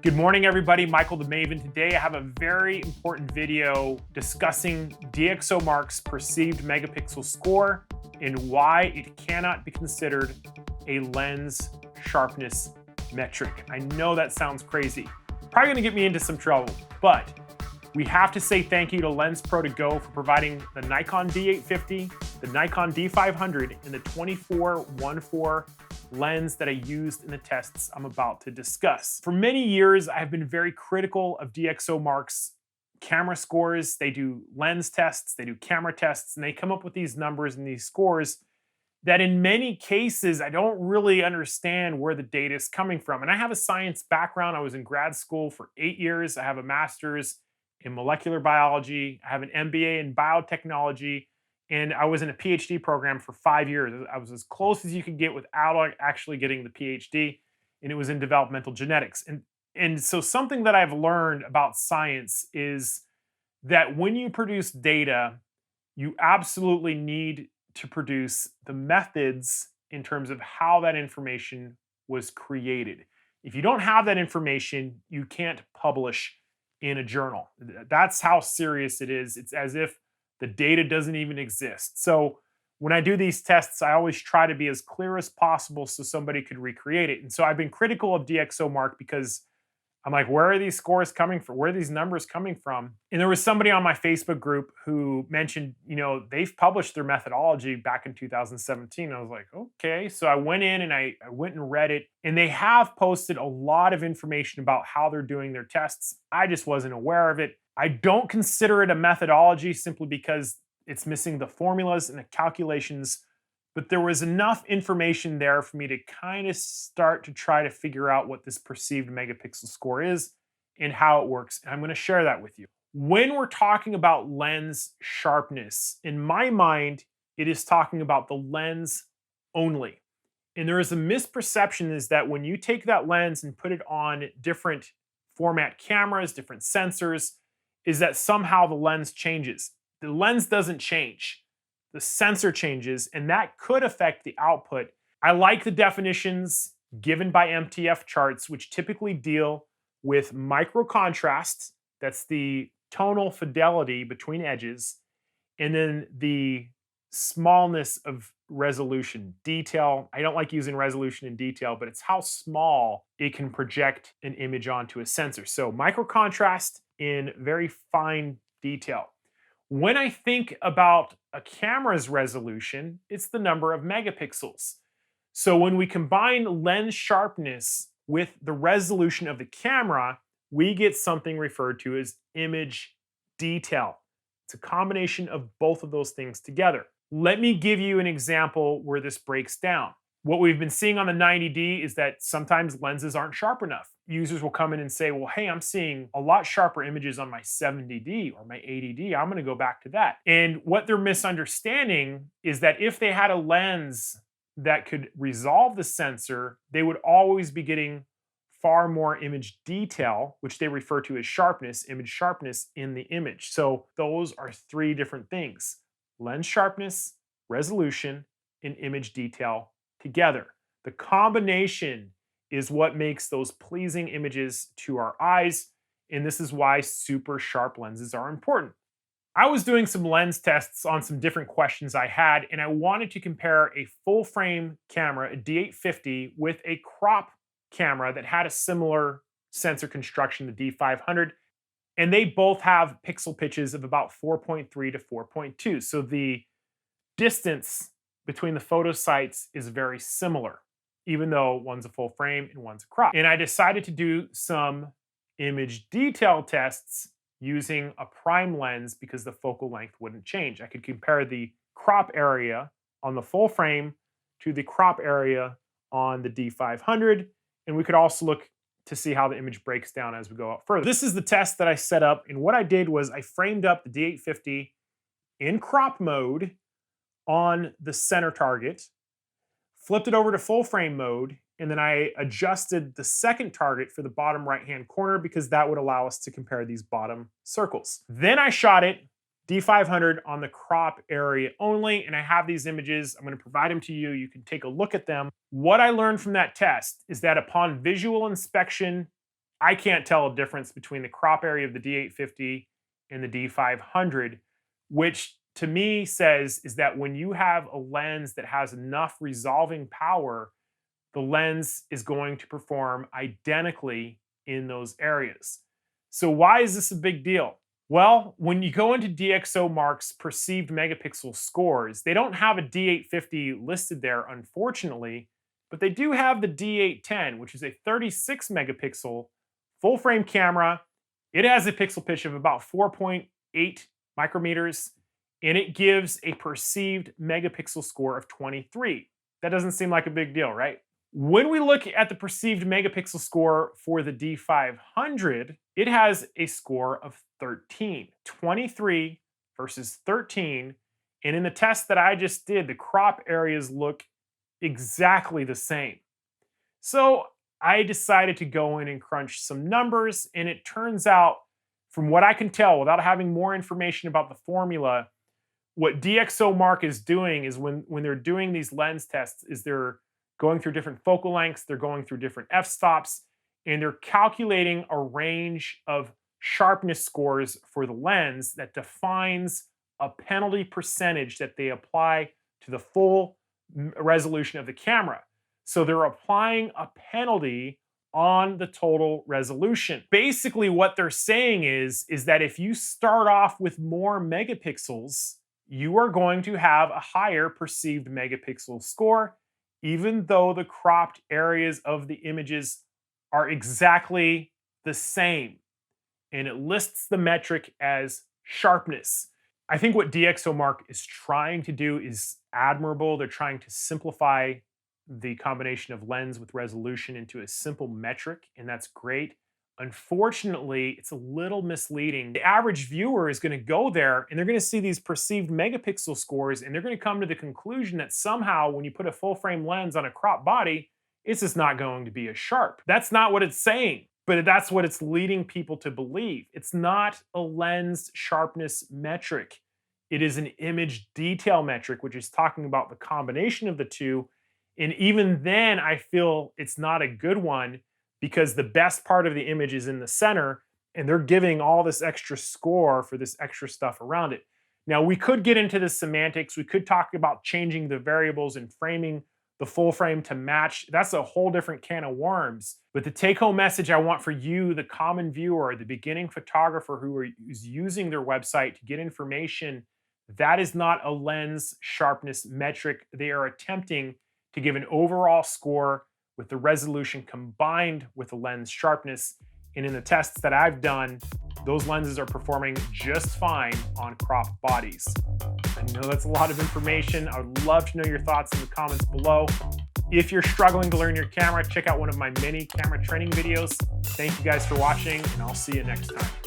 Good morning, everybody. Michael the Maven. Today I have a very important video discussing DxOMark's perceived megapixel score and why it cannot be considered a lens sharpness metric. I know that sounds crazy. Probably gonna get me into some trouble, but we have to say thank you to Lens Pro to Go for providing the Nikon D850, the Nikon D500, and the 24-1.4 lens that I used in the tests I'm about to discuss. For many years, I've been very critical of DxOMark's camera scores. They do lens tests, they do camera tests, and they come up with these numbers and these scores that in many cases, I don't really understand where the data is coming from. And I have a science background. I was in grad school for 8 years. I have a master's in molecular biology. I have an MBA in biotechnology. And I was in a PhD program for 5 years. I was as close as you could get without actually getting the PhD, and it was in developmental genetics. And so something that I've learned about science is that when you produce data, you absolutely need to produce the methods in terms of how that information was created. If you don't have that information, you can't publish in a journal. That's how serious it is. It's as if the data doesn't even exist. So when I do these tests, I always try to be as clear as possible so somebody could recreate it. And so I've been critical of DxOMark because I'm like, where are these scores coming from? Where are these numbers coming from? And there was somebody on my Facebook group who mentioned, they've published their methodology back in 2017. I was like, okay. So I went in and I went and read it, and they have posted a lot of information about how they're doing their tests. I just wasn't aware of it. I don't consider it a methodology simply because it's missing the formulas and the calculations, but there was enough information there for me to kind of start to try to figure out what this perceived megapixel score is and how it works. And I'm going to share that with you. When we're talking about lens sharpness, in my mind, it is talking about the lens only. And there is a misperception is that when you take that lens and put it on different format cameras, different sensors, is that somehow the lens changes. The lens doesn't change. The sensor changes, and that could affect the output. I like the definitions given by MTF charts, which typically deal with micro contrast, that's the tonal fidelity between edges, and then the smallness of resolution, detail. I don't like using resolution and detail, but it's how small it can project an image onto a sensor. So micro contrast in very fine detail. When I think about a camera's resolution, it's the number of megapixels. So when we combine lens sharpness with the resolution of the camera, we get something referred to as image detail. It's a combination of both of those things together. Let me give you an example where this breaks down. What we've been seeing on the 90D is that sometimes lenses aren't sharp enough. Users will come in and say, well, hey, I'm seeing a lot sharper images on my 70D or my 80D. I'm going to go back to that. And what they're misunderstanding is that if they had a lens that could resolve the sensor, they would always be getting far more image detail, which they refer to as sharpness, image sharpness in the image. So those are three different things: lens sharpness, resolution, and image detail together. The combination is what makes those pleasing images to our eyes, and this is why super sharp lenses are important. I was doing some lens tests on some different questions I had, and I wanted to compare a full frame camera, a D850, with a crop camera that had a similar sensor construction, the D500, and they both have pixel pitches of about 4.3 to 4.2. So the distance between the photo sites is very similar, even though one's a full frame and one's a crop. And I decided to do some image detail tests using a prime lens because the focal length wouldn't change. I could compare the crop area on the full frame to the crop area on the D500, and we could also look to see how the image breaks down as we go out further. This is the test that I set up, and what I did was I framed up the D850 in crop mode on the center target, flipped it over to full frame mode, and then I adjusted the second target for the bottom right-hand corner because that would allow us to compare these bottom circles. Then I shot it D500 on the crop area only, and I have these images. I'm going to provide them to you. You can take a look at them. What I learned from that test is that upon visual inspection, I can't tell a difference between the crop area of the D850 and the D500, which to me says is that when you have a lens that has enough resolving power, the lens is going to perform identically in those areas. So why is this a big deal? Well, when you go into DxOMark's perceived megapixel scores, they don't have a D850 listed there, unfortunately, but they do have the D810, which is a 36 megapixel full frame camera. It has a pixel pitch of about 4.8 micrometers, and it gives a perceived megapixel score of 23. That doesn't seem like a big deal, right? When we look at the perceived megapixel score for the D500, it has a score of 13. 23 versus 13. And in the test that I just did, the crop areas look exactly the same. So I decided to go in and crunch some numbers, and it turns out, from what I can tell, without having more information about the formula, what DxOMark is doing is when they're doing these lens tests is they're going through different focal lengths, they're going through different f-stops, and they're calculating a range of sharpness scores for the lens that defines a penalty percentage that they apply to the full resolution of the camera. So they're applying a penalty on the total resolution. Basically, what they're saying is that if you start off with more megapixels, you are going to have a higher perceived megapixel score, even though the cropped areas of the images are exactly the same. And it lists the metric as sharpness. I think what DxOMark is trying to do is admirable. They're trying to simplify the combination of lens with resolution into a simple metric, and that's great. Unfortunately, it's a little misleading. The average viewer is going to go there and they're going to see these perceived megapixel scores, and they're going to come to the conclusion that somehow when you put a full frame lens on a cropped body, it's just not going to be as sharp. That's not what it's saying, but that's what it's leading people to believe. It's not a lens sharpness metric. It is an image detail metric, which is talking about the combination of the two. And even then, I feel it's not a good one, because the best part of the image is in the center, and they're giving all this extra score for this extra stuff around it. Now, we could get into the semantics. We could talk about changing the variables and framing the full frame to match. That's a whole different can of worms. But the take-home message I want for you, the common viewer, the beginning photographer who's using their website to get information, that is not a lens sharpness metric. They are attempting to give an overall score with the resolution combined with the lens sharpness. And in the tests that I've done, those lenses are performing just fine on cropped bodies. I know that's a lot of information. I would love to know your thoughts in the comments below. If you're struggling to learn your camera, check out one of my mini camera training videos. Thank you guys for watching, and I'll see you next time.